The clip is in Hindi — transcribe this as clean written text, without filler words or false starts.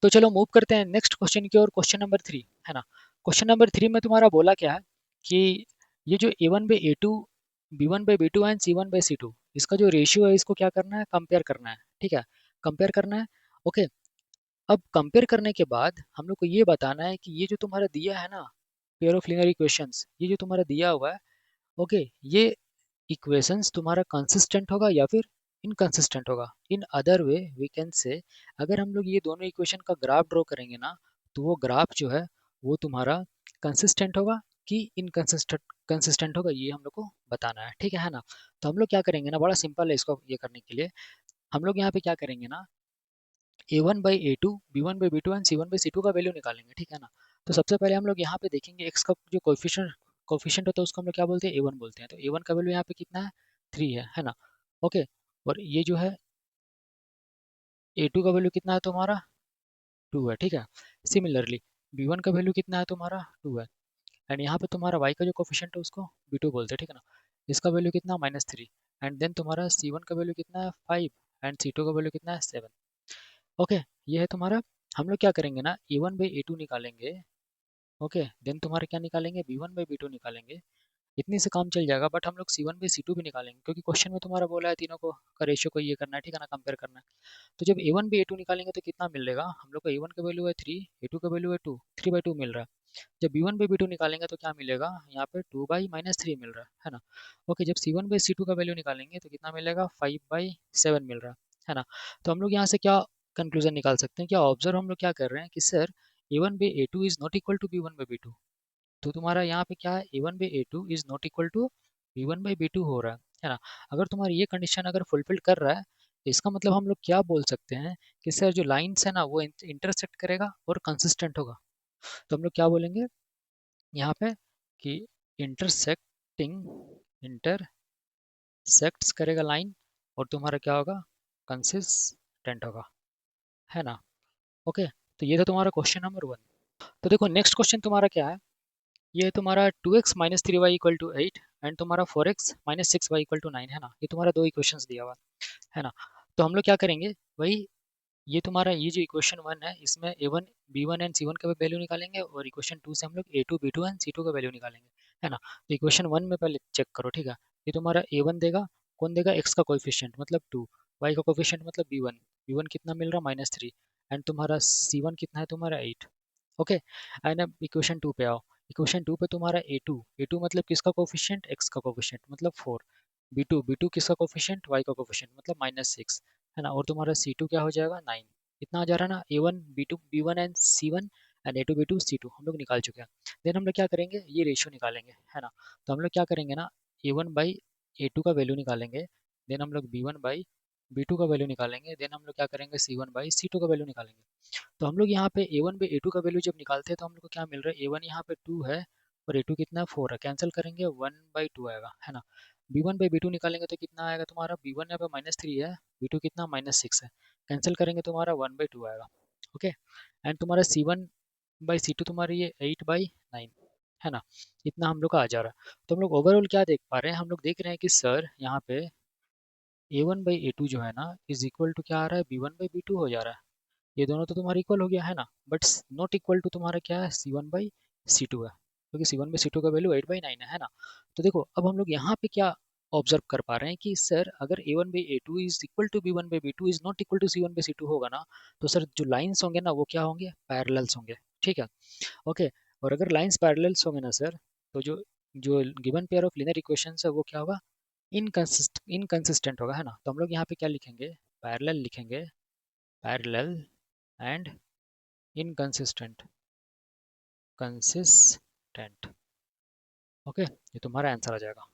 तो चलो मूव करते हैं नेक्स्ट क्वेश्चन की ओर, क्वेश्चन नंबर 3 है ना। क्वेश्चन नंबर 3 में तुम्हारा बोला क्या है कि ये जो A1/A2, B1/B2 एंड C1/C2, इसका जो रेशियो है इसको क्या करना है, कंपेयर करना है। ठीक है, कंपेयर करना है। ओके, अब कंपेयर करने के बाद हम लोग को ये बताना है कि ये जो तुम्हारा दिया है ना, पेयर ऑफ लीनियर इक्वेशंस, ये जो तुम्हारा दिया हुआ है, ओके, ये इक्वेशंस तुम्हारा कंसिस्टेंट होगा या फिर इनकंसिस्टेंट होगा। In other way we can say, अगर हम लोग ये दोनों इक्वेशन का ग्राफ ड्रॉ करेंगे ना, तो वो ग्राफ जो है वो तुम्हारा कंसिस्टेंट होगा कि इनकंसिस्टेंट कंसिस्टेंट होगा, ये हम लोग को बताना है। ठीक है ना। तो हम लोग क्या करेंगे ना, बड़ा सिंपल है इसको ये करने के लिए। हम लोग यहाँ पे क्या करेंगे ना, A1/A2, B1/B2 एंड C1/C2 का वैल्यू निकालेंगे। ठीक है ना। तो सबसे पहले हम लोग यहाँ पे देखेंगे x का जो कोफिशिएंट कोफिशिएंट होता है उसको हम लोग क्या बोलते हैं, A1 बोलते हैं। तो A1 का वैल्यू यहाँ पे कितना है, 3 है ना। ओके, और ये जो है A2 का वैल्यू कितना है तुम्हारा, 2 है। ठीक है, सिमिलरली B1 का वैल्यू कितना है तुम्हारा, 2 है। एंड यहाँ पे तुम्हारा y का जो कोफिशिएंट है उसको B2 बोलते हैं। ठीक है ना, इसका वैल्यू कितना, -3। एंड देन तुम्हारा C1 का वैल्यू कितना है, 5। एंड C2 का वैल्यू कितना है, 7। ओके, ये है तुम्हारा। हम लोग क्या करेंगे ना, A1/A2 निकालेंगे। ओके, देन तुम्हारे क्या निकालेंगे, B1/B2 निकालेंगे। इतनी से काम चल जाएगा, बट हम लोग C1/C2 भी निकालेंगे, क्योंकि क्वेश्चन में तुम्हारा बोला है तीनों को का रेशियो को ये करना है। ठीक है ना, कंपेयर करना है। तो जब A1/A2 निकालेंगे तो कितना मिलेगा हम लोग को, A1 का वैल्यू है 3, A2 का वैल्यू है 2, 3/2 मिल रहा है। जब B1/B2 निकालेंगे तो क्या मिलेगा, यहाँ पे 2/-3 मिल रहा है ना। ओके, जब C1/C2 का वैल्यू निकालेंगे तो कितना मिलेगा, 5/7 मिल रहा है ना। तो हम लोग यहाँ से क्या कंक्लूजन निकाल सकते हैं, क्या ऑब्जर्व हम लोग क्या कर रहे हैं कि sir A1/A2 is not equal to B1/B2। तो तुम्हारा यहाँ पे क्या है, A1/A2 is not equal to B1/B2 हो रहा है ना। अगर तुम्हारी ये कंडीशन अगर फुलफिल कर रहा है, तो इसका मतलब हम लोग क्या बोल सकते हैं कि सर जो लाइंस है ना वो इंटरसेक्ट करेगा और कंसिस्टेंट होगा। तो हम लोग क्या बोलेंगे यहाँ पे कि इंटरसेक्टिंग इंटरसेक्ट्स करेगा लाइन, और तुम्हारा क्या होगा, कंसिस्टेंट होगा, है ना। ओके, तो ये था तुम्हारा क्वेश्चन नंबर 1। तो देखो नेक्स्ट क्वेश्चन तुम्हारा क्या है, ये है तुम्हारा 2x-3y इक्वल टू 8 एंड तुम्हारा 4x-6y इक्वल टू 9, है ना। ये तुम्हारा दो इक्वेशंस दिया हुआ है ना। तो हम लोग क्या करेंगे, वही ये तुम्हारा ये जो इक्वेशन 1 है इसमें A1 B1 एंड C1 का वैल्यू निकालेंगे, और इक्वेशन 2 से हम लोग A2 B2 एंड C2 का वैल्यू निकालेंगे, है ना। तो इक्वेशन 1 में पहले चेक करो। ठीक है, ये तुम्हारा A1 देगा, कौन देगा, x का कोएफिशिएंट मतलब 2, y का कोएफिशिएंट मतलब B1, B1 कितना मिल रहा, -3। एंड तुम्हारा C1 कितना है तुम्हारा 8। ओके, एंड अब इक्वेशन 2 पे आओ। इक्वेशन 2 पे तुम्हारा A2 मतलब किसका कोफिशिएंट, x का कोफिशिएंट मतलब 4। B2 किसका कोफिशिएंट, y का कोफिशिएंट मतलब -6, है ना। और तुम्हारा C2 क्या हो जाएगा, 9। इतना आ जा रहा है ना, A1 B2 B1 and C1 and A2 B2 C2 हम लोग निकाल चुके हैं। देन हम लोग क्या करेंगे, ये रेशियो निकालेंगे, है ना। तो हम लोग क्या करेंगे ना, A1/A2 का वैल्यू निकालेंगे। देन हम लोग B1/B2 का वैल्यू निकालेंगे। देन हम लोग क्या करेंगे, C1/C2 का वैल्यू निकालेंगे। तो हम लोग यहाँ पे A1/A2 का वैल्यू जब निकालते हैं तो हम लोग को क्या मिल रहा है, A1 यहाँ पे 2 है और A2 कितना है, 4 है। कैंसिल करेंगे 1/2 आएगा, है ना। B1/B2 निकालेंगे तो कितना आएगा तुम्हारा, B1 यहाँ पे -3 है, B2 कितना -6 है। कैंसिल करेंगे तुम्हारा 1/2 आएगा। ओके, एंड तुम्हारा C1/C2 तुम्हारी ये 8/9, है ना। इतना हम लोग का आ जा रहा है। तो हम लोग ओवरऑल क्या देख पा रहे हैं, हम लोग देख रहे हैं कि सर यहाँ पे A1/A2 जो है ना इज इक्वल टू क्या आ रहा है, B1/B2 हो जा रहा है। ये दोनों तो तुम्हारा इक्वल हो गया, है ना। बट नॉट इक्वल टू तुम्हारा क्या है, C1/C2 है, क्योंकि C1/C2 का वैल्यू 8/9 है ना। तो देखो अब हम लोग यहाँ पे क्या ऑब्जर्व कर पा रहे हैं कि सर अगर A1/A2 is equal to B1/B2 is not equal to C1/C2 होगा ना, तो सर जो लाइंस होंगे ना वो क्या होंगे, पैरेलल्स होंगे। ठीक है, ओके। और अगर लाइंस पैरेलल्स होंगे ना सर, तो जो जो given pair of linear equations है वो क्या होगा, इनकंसिस्टेंट होगा, है ना। तो हम लोग यहाँ पे क्या लिखेंगे, पैरेलल लिखेंगे, parallel and inconsistent, consistent. Okay, ये तुम्हारा आंसर आ जाएगा।